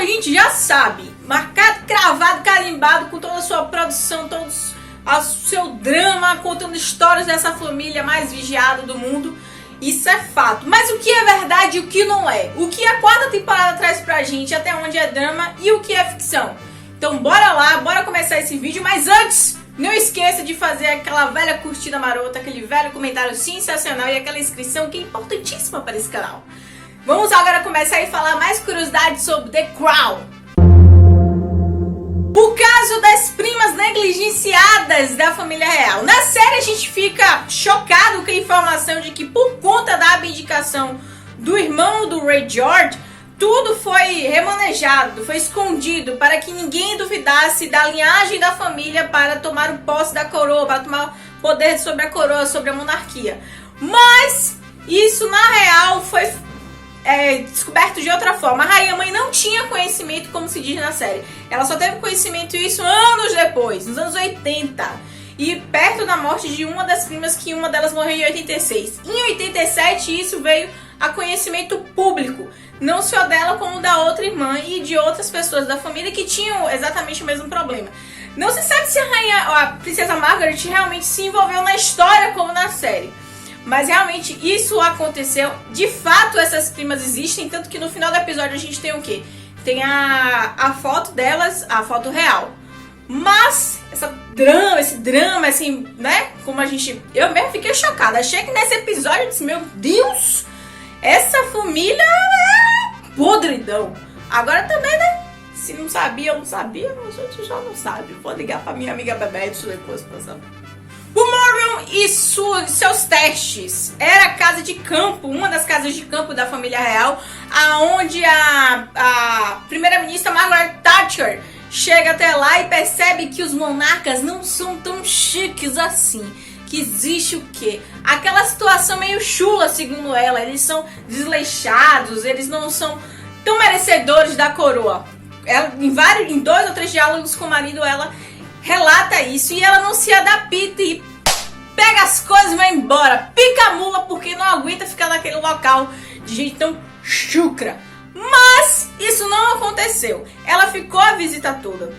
a gente já sabe, marcado, cravado, carimbado, com toda a sua produção, todo o seu drama, contando histórias dessa família mais vigiada do mundo. Isso é fato. Mas o que é verdade e o que não é? O que a quarta temporada traz pra gente, até onde é drama e o que é ficção? Então bora lá, bora começar esse vídeo, mas antes, não esqueça de fazer aquela velha curtida marota, aquele velho comentário sensacional e aquela inscrição que é importantíssima para esse canal. Vamos agora começar a falar mais curiosidades sobre The Crown. O caso das primas negligenciadas da família real. Na série a gente fica chocado com a informação de que por conta da abdicação do irmão do Rei George, tudo foi remanejado, foi escondido para que ninguém duvidasse da linhagem da família para tomar o posse da coroa, para tomar poder sobre a coroa, sobre a monarquia. Mas isso na real foi descoberto de outra forma. A rainha mãe não tinha conhecimento, como se diz na série. Ela só teve conhecimento isso anos depois, nos anos 80. E perto da morte de uma das primas, que uma delas morreu em 86. Em 87 isso veio a conhecimento público. Não só dela, como da outra irmã e de outras pessoas da família que tinham exatamente o mesmo problema. Não se sabe se a princesa Margaret realmente se envolveu na história como na série. Mas realmente isso aconteceu. De fato essas primas existem. Tanto que no final do episódio a gente tem o quê? Tem a foto delas, a foto real. Mas esse drama, assim, né? Como eu mesmo fiquei chocada. Achei que nesse episódio eu disse, meu Deus, essa família é podridão. Agora também, né? Se não sabia, eu não sabia, os outros já não sabem. Vou ligar pra minha amiga Bebete depois pra saber. O Morrill e seus testes. Era a casa de campo, uma das casas de campo da família real, aonde a primeira-ministra Margaret Thatcher chega até lá e percebe que os monarcas não são tão chiques assim. Que existe o quê? Aquela situação meio chula, segundo ela. Eles são desleixados, eles não são tão merecedores da coroa. Ela, em 2 ou 3 diálogos com o marido, ela relata isso e ela não se adapta e pega as coisas e vai embora. Pica a mula porque não aguenta ficar naquele local de gente tão chucra. Mas isso não aconteceu. Ela ficou a visita toda.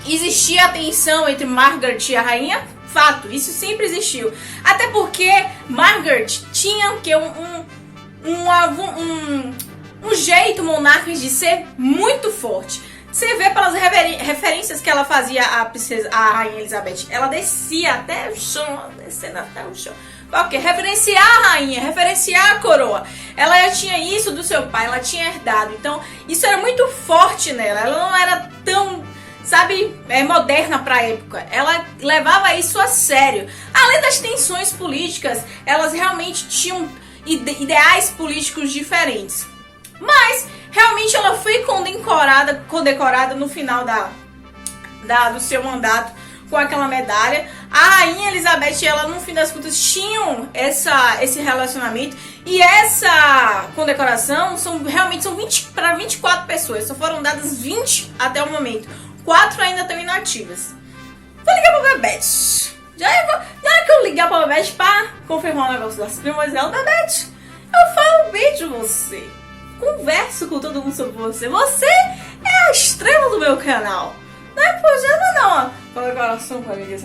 Existia a tensão entre Margaret e a rainha? Fato, isso sempre existiu. Até porque Margaret tinha o quê? Um jeito monarca de ser muito forte. Você vê pelas referências que ela fazia a rainha Elizabeth. Ela descia até o chão, descendo até o chão. Porque referenciar a rainha, referenciar a coroa. Ela já tinha isso do seu pai, ela tinha herdado. Então isso era muito forte nela. Ela não era tão, moderna pra época. Ela levava isso a sério. Além das tensões políticas, elas realmente tinham ideais políticos diferentes. Mas realmente ela foi condecorada no final do seu mandato com aquela medalha. A rainha Elizabeth e ela, no fim das contas, tinham esse relacionamento. E essa condecoração são 20 para 24 pessoas. Só foram dadas 20 até o momento. 4 ainda estão inativas. Vou ligar pra Bebete. Na hora que eu ligar pra Bebete pra confirmar o negócio das primas dela, Bebete, eu falo bem de você. Converso com todo mundo sobre você. Você é a estrela do meu canal. Não é por nada não. Fala coração com a amiga.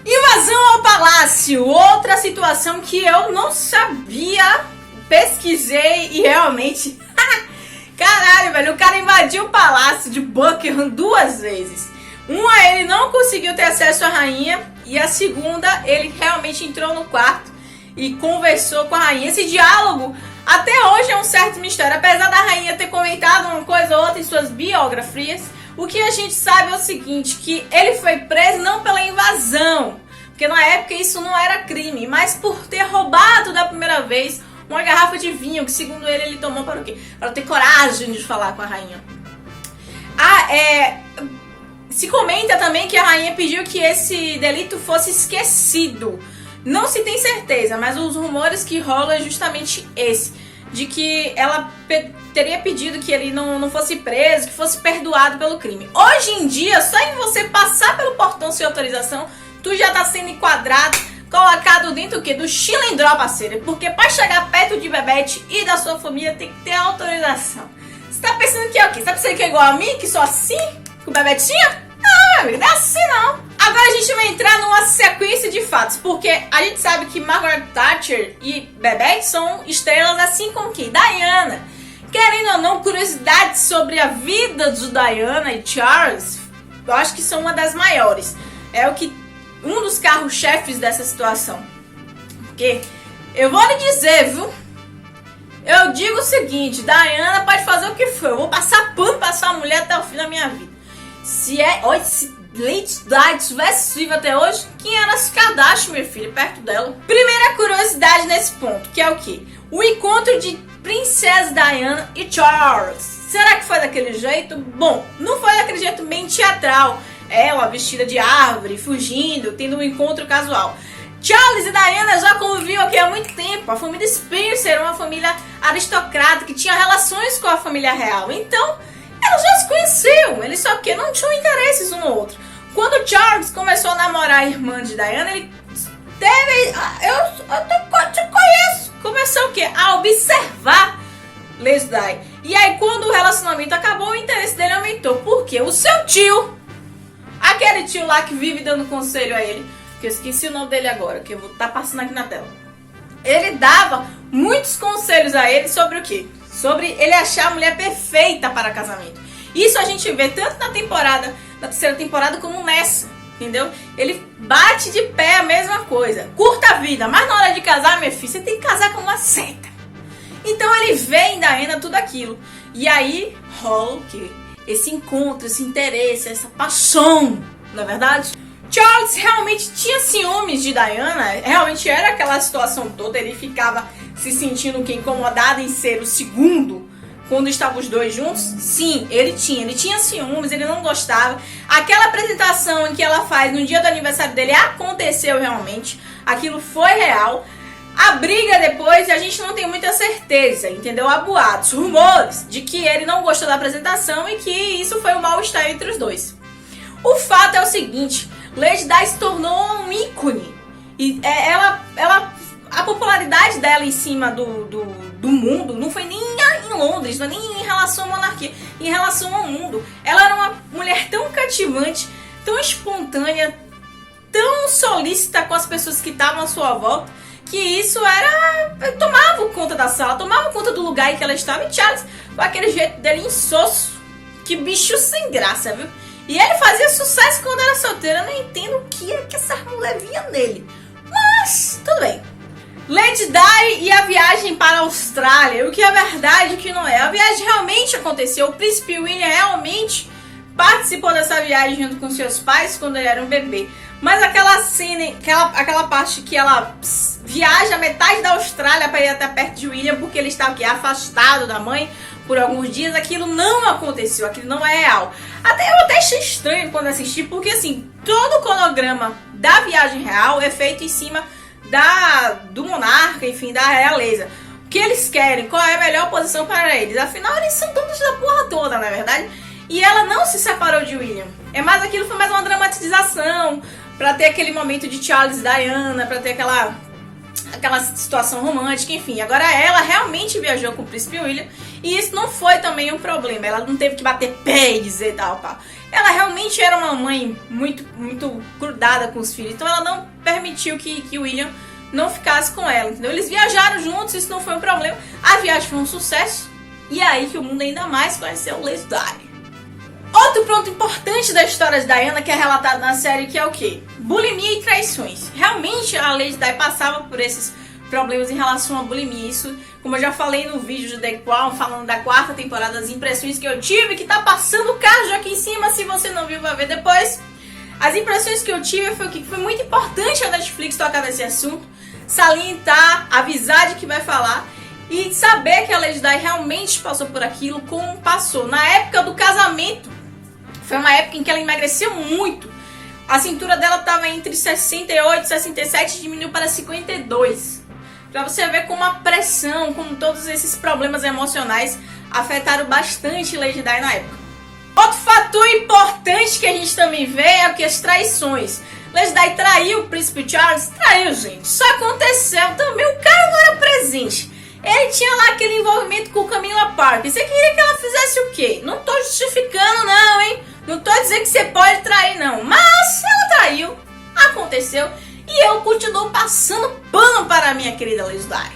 Invasão ao palácio. Outra situação que eu não sabia. Pesquisei e realmente... Caralho, velho. O cara invadiu o palácio de Buckingham 2 vezes. Uma, ele não conseguiu ter acesso à rainha. E a segunda, ele realmente entrou no quarto e conversou com a rainha. Esse diálogo até hoje é um certo mistério. Apesar da rainha ter comentado uma coisa ou outra em suas biografias, o que a gente sabe é o seguinte, que ele foi preso não pela invasão, porque na época isso não era crime, mas por ter roubado da primeira vez uma garrafa de vinho, que segundo ele tomou para o quê? Para ter coragem de falar com a rainha. Se comenta também que a rainha pediu que esse delito fosse esquecido. Não se tem certeza, mas os rumores que rolam é justamente esse. De que ela teria pedido que ele não fosse preso, que fosse perdoado pelo crime. Hoje em dia, só em você passar pelo portão sem autorização, tu já tá sendo enquadrado colocado dentro o quê? Do Chilindró, parceiro. Porque pra chegar perto de Bebete e da sua família tem que ter autorização. Você tá pensando que é o quê? Você tá pensando que é igual a mim, que sou assim? Com o Bebetinho? Não, meu amigo, não é assim não. Agora a gente vai entrar numa sequência de fatos, porque a gente sabe que Margaret Thatcher e Bebete são estrelas assim como quem? Diana. Querendo ou não, curiosidades sobre a vida de Diana e Charles, eu acho que são uma das maiores. É o que um dos carros-chefes dessa situação. Porque eu vou lhe dizer, viu? Eu digo o seguinte, Diana pode fazer o que for. Eu vou passar pano pra essa mulher até o fim da minha vida. Se Lady Di tivesse viva até hoje, quem era as Kardashian, meu filho, perto dela? Primeira curiosidade nesse ponto, que é o quê? O encontro de Princesa Diana e Charles. Será que foi daquele jeito? Bom, não foi daquele jeito bem teatral. Ela vestida de árvore, fugindo, tendo um encontro casual. Charles e Diana já conviviam aqui há muito tempo. A família Spencer era uma família aristocrata que tinha relações com a família real. Então, eles já se conheciam. Eles só que não tinham interesses um no outro. Quando Charles começou a namorar a irmã de Diana, ele teve... Eu te conheço. Começou o quê? A observar Lady Di. E aí, quando o relacionamento acabou, o interesse dele aumentou. Por quê? O seu tio, aquele tio lá que vive dando conselho a ele, que eu esqueci o nome dele agora, que eu vou estar passando aqui na tela. Ele dava muitos conselhos a ele sobre o quê? Sobre ele achar a mulher perfeita para casamento. Isso a gente vê tanto na terceira temporada, como nessa, entendeu? Ele bate de pé a mesma coisa. Curta a vida, mas na hora de casar, meu filho, você tem que casar com uma seta. Então ele vê em Diana tudo aquilo. E aí rola o quê? Esse encontro, esse interesse, essa paixão, não é verdade? Charles realmente tinha ciúmes de Diana, realmente era aquela situação toda, ele ficava se sentindo incomodado em ser o segundo quando estavam os dois juntos. Sim, ele tinha ciúmes, ele não gostava. Aquela apresentação em que ela faz no dia do aniversário dele aconteceu realmente, aquilo foi real. A briga depois a gente não tem muita certeza, entendeu? Há boatos, rumores de que ele não gostou da apresentação e que isso foi um mal-estar entre os dois. O fato é o seguinte, Lady Di se tornou um ícone. E a popularidade dela em cima do mundo não foi nem em Londres, não é nem em relação à monarquia, em relação ao mundo. Ela era uma mulher tão cativante, tão espontânea, tão solícita com as pessoas que estavam à sua volta, que isso tomava conta da sala, tomava conta do lugar em que ela estava. E Charles, com aquele jeito dele insosso, que bicho sem graça, viu? E ele fazia sucesso quando era solteiro. Eu não entendo o que é que essa mulher via nele. Mas, tudo bem. Lady Di e a viagem para a Austrália. O que é verdade e o que não é. A viagem realmente aconteceu. O príncipe William realmente participou dessa viagem junto com seus pais quando ele era um bebê. Mas aquela cena, aquela parte que ela viaja a metade da Austrália para ir até perto de William, porque ele está aqui afastado da mãe por alguns dias, aquilo não aconteceu, aquilo não é real. Eu até achei estranho quando assisti, porque assim, todo o cronograma da viagem real é feito em cima do monarca, enfim, da realeza. O que eles querem, qual é a melhor posição para eles, afinal eles são todos da porra toda, na verdade. E ela não se separou de William, aquilo foi mais uma dramatização, pra ter aquele momento de Charles e Diana, pra ter aquela situação romântica, enfim. Agora ela realmente viajou com o príncipe William, e isso não foi também um problema. Ela não teve que bater pé e dizer tal. Ela realmente era uma mãe muito, muito grudada com os filhos, então ela não permitiu que William não ficasse com ela, entendeu? Eles viajaram juntos, isso não foi um problema. A viagem foi um sucesso, e é aí que o mundo ainda mais conheceu Lady Di. Outro ponto importante da história de Diana, que é relatado na série, que é o quê? Bulimia e traições. Realmente a Lady Di passava por esses problemas em relação à bulimia. Isso, como eu já falei no vídeo de The Crown, falando da 4ª temporada, as impressões que eu tive, que tá passando o card aqui em cima, se você não viu, vai ver depois. As impressões que eu tive foi que foi muito importante a Netflix tocar nesse assunto, salientar, avisar de que vai falar, e saber que a Lady Di realmente passou por aquilo, como passou. Na época do casamento, foi uma época em que ela emagreceu muito. A cintura dela estava entre 68 e 67 e diminuiu para 52. Pra você ver como a pressão, como todos esses problemas emocionais afetaram bastante Lady Di na época. Outro fator importante que a gente também vê é o que as traições. Leslie traiu o príncipe Charles? Traiu, gente. Só aconteceu também, o cara não era presente. Ele tinha lá aquele envolvimento com Camilla Parker. Você queria que ela fizesse o quê? Não tô justificando não, hein? Não tô dizendo que você pode trair não. Mas ela traiu. Aconteceu. E eu continuo passando pano para a minha querida Leslie.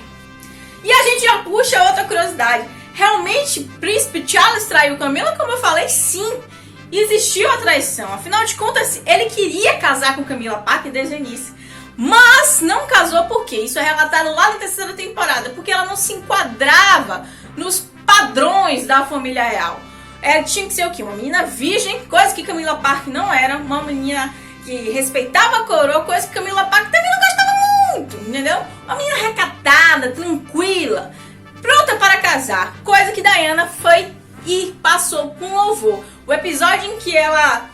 E a gente já puxa outra curiosidade. Realmente, príncipe Charles traiu Camilla? Como eu falei, sim. Existiu a traição. Afinal de contas, ele queria casar com Camilla Parker desde o início. Mas não casou por quê? Isso é relatado lá na terceira temporada. Porque ela não se enquadrava nos padrões da família real. Ela tinha que ser o quê? Uma menina virgem, coisa que Camilla Parker não era. Uma menina que respeitava a coroa, coisa que Camilla Parker também não gostava muito, entendeu? Uma menina recatada, tranquila, pronta para casar. Coisa que Diana foi e passou com louvor. O episódio em que ela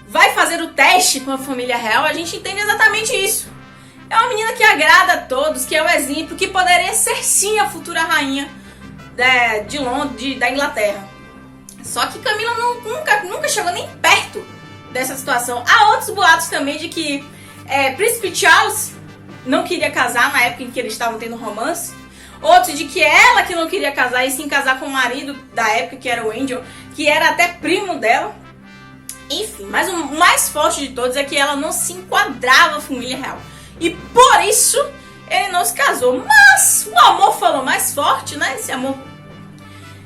vai fazer o teste com a família real, a gente entende exatamente isso. É uma menina que agrada a todos, que é o exemplo, que poderia ser sim a futura rainha de Londres, da Inglaterra. Só que Camilla nunca chegou nem perto dessa situação. Há outros boatos também de que Príncipe Charles não queria casar na época em que eles estavam tendo romance. Outros de que ela que não queria casar e sim casar com o marido da época, que era o Angel, que era até primo dela. Enfim, mas o mais forte de todos é que ela não se enquadrava na família real. E por isso ele não se casou. Mas o amor falou mais forte, né? Esse amor.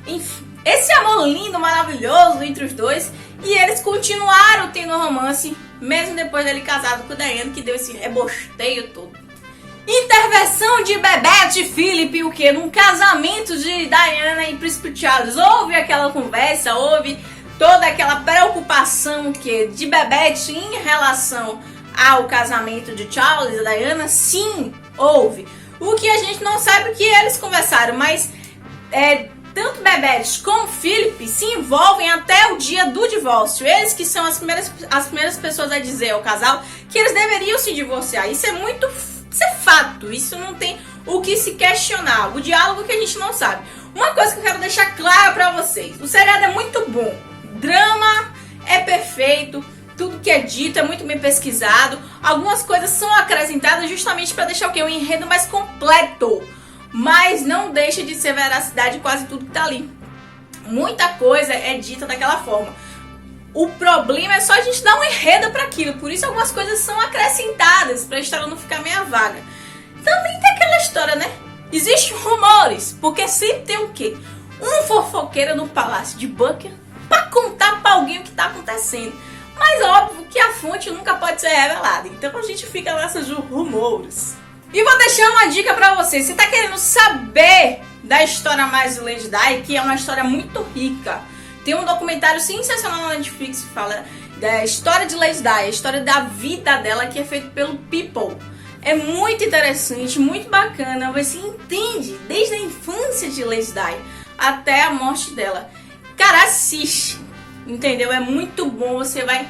Enfim, esse amor lindo, maravilhoso entre os dois. E eles continuaram tendo romance, mesmo depois dele casado com Diana, que deu esse rebosteio todo. Intervenção de Bebete e Philip, o que? Num casamento de Diana e Príncipe Charles. Houve aquela conversa, houve toda aquela preocupação que de Bebete em relação ao casamento de Charles e Diana. Sim, houve. O que a gente não sabe o que eles conversaram, mas tanto Bebete como Philip se envolvem até o dia do divórcio. Eles que são as primeiras pessoas a dizer ao casal que eles deveriam se divorciar. Isso é fato, isso não tem o que se questionar. O diálogo que a gente não sabe. Uma coisa que eu quero deixar claro pra vocês: o seriado é muito bom, drama é perfeito, tudo que é dito é muito bem pesquisado. Algumas coisas são acrescentadas justamente para deixar o quê? Um enredo mais completo. Mas não deixa de ser veracidade quase tudo que tá ali. Muita coisa é dita daquela forma. O problema é só a gente dar um enredo para aquilo. Por isso algumas coisas são acrescentadas, para a história não ficar meia vaga. Também tem aquela história, né? Existem rumores, porque sempre tem o quê? Um fofoqueiro no palácio de Buckingham para contar para alguém o que tá acontecendo. Mas óbvio que a fonte nunca pode ser revelada. Então a gente fica nessas rumores. E vou deixar uma dica pra você. Você tá querendo saber da história mais de Lady Di, que é uma história muito rica. Tem um documentário sensacional na Netflix que fala da história de Lady Di, a história da vida dela, que é feito pelo People. É muito interessante, muito bacana. Você entende desde a infância de Lady Di até a morte dela. Cara, assiste, entendeu? É muito bom. Você vai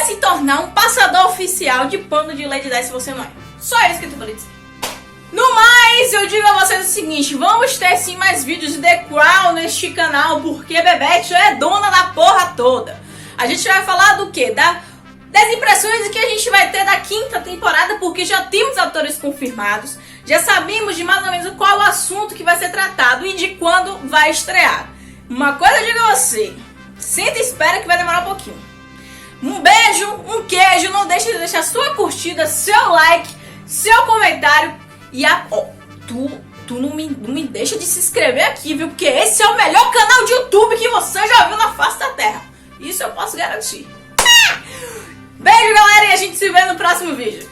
se tornar um passador oficial de pano de Lady Di se você não é. Só isso que eu tô falando. No mais, eu digo a vocês o seguinte: vamos ter sim mais vídeos de The Crown neste canal, porque Bebete é dona da porra toda. A gente vai falar do quê? Das impressões que a gente vai ter da quinta temporada, porque já temos atores confirmados, já sabemos de mais ou menos qual o assunto que vai ser tratado e de quando vai estrear. Uma coisa eu digo a você: senta e espera que vai demorar um pouquinho. Um beijo, um queijo, não deixe de deixar sua curtida, seu like, seu comentário e tu não me deixa de se inscrever aqui, viu? Porque esse é o melhor canal de YouTube que você já viu na face da terra. Isso eu posso garantir. Beijo, galera, e a gente se vê no próximo vídeo.